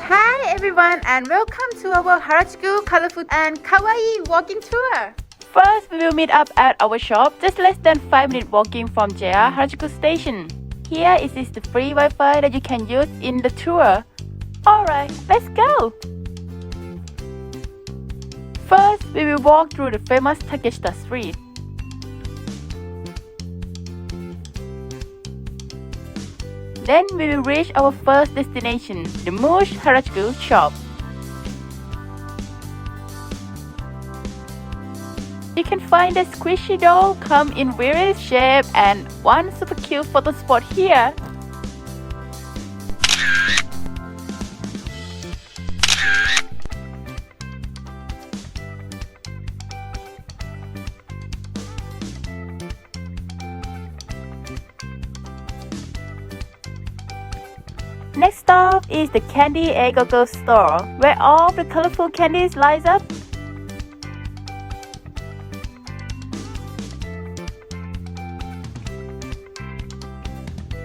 Hi everyone and welcome to our Harajuku colorful and Kawaii walking tour. First, we will meet up at our shop just less than 5 minute walking from JR Harajuku station. Here is the free Wi-Fi that you can use in the tour. Alright, let's go! First, we will walk through the famous Takeshita street. Then we will reach our first destination, the Harajuku Shop. You can find the squishy doll come in various shapes and one super cute photo spot here. Next stop is the Candy Go store, where all the colorful candies lies up.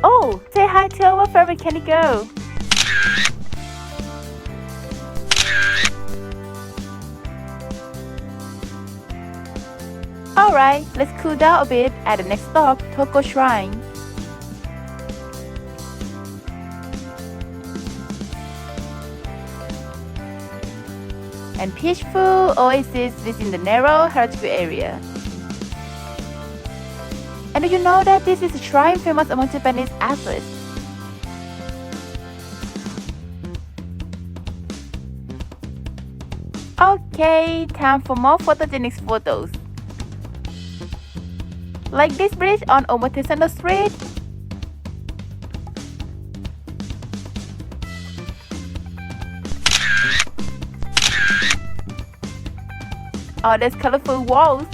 Oh, say hi to our favorite candy girl. Alright, let's cool down a bit at the next stop, Toco Shrine. And peaceful oasis within the narrow Harajuku area. And do you know that this is a shrine famous among Japanese athletes? Okay, time for more photogenic photos. Like this bridge on Omotesando Street. Or these colorful walls.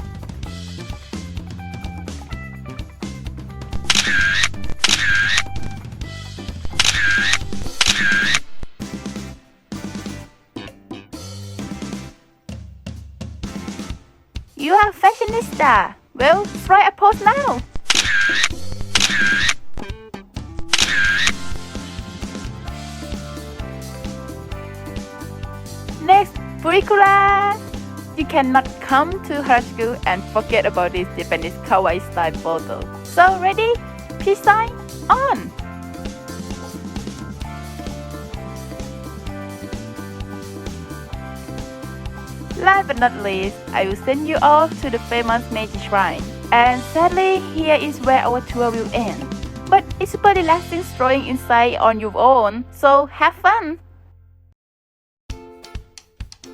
You are a fashionista. Well, try a pose now. Next, purikura. You cannot come to Harajuku and forget about this Japanese Kawaii style photo. So ready? Peace sign on! Last but not least, I will send you off to the famous Meiji Shrine. And sadly, here is where our tour will end. But it's super relaxing strolling inside on your own, so have fun!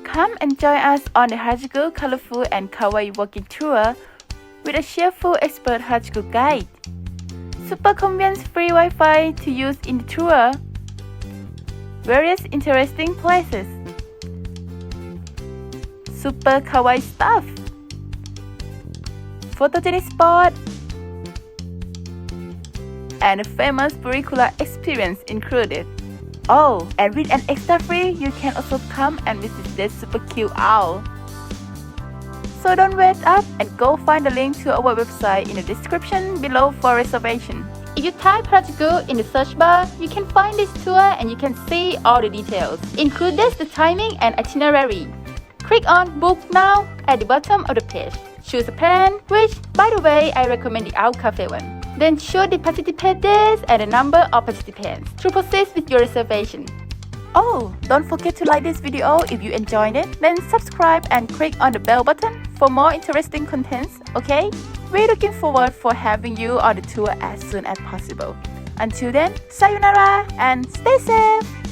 Come and join us on the Harajuku Colorful and Kawaii walking tour with a cheerful expert Harajuku guide. Super convenient free Wi-Fi to use in the tour. Various interesting places. Super kawaii stuff. Photogenic spot. And a famous purikura experience included. Oh, and with an extra free, you can also come and visit this super cute owl. So don't wait up and go find the link to our website in the description below for reservation. If you type Harajuku in the search bar, you can find this tour and you can see all the details, including the timing and itinerary. Click on Book Now at the bottom of the page. Choose a plan, which, by the way, I recommend the Owl Cafe one. Then choose the participant days and the number of participants to proceed with your reservation. Oh, don't forget to like this video if you enjoyed it. Then subscribe and click on the bell button for more interesting contents, okay? We're looking forward for having you on the tour as soon as possible. Until then, sayonara and stay safe!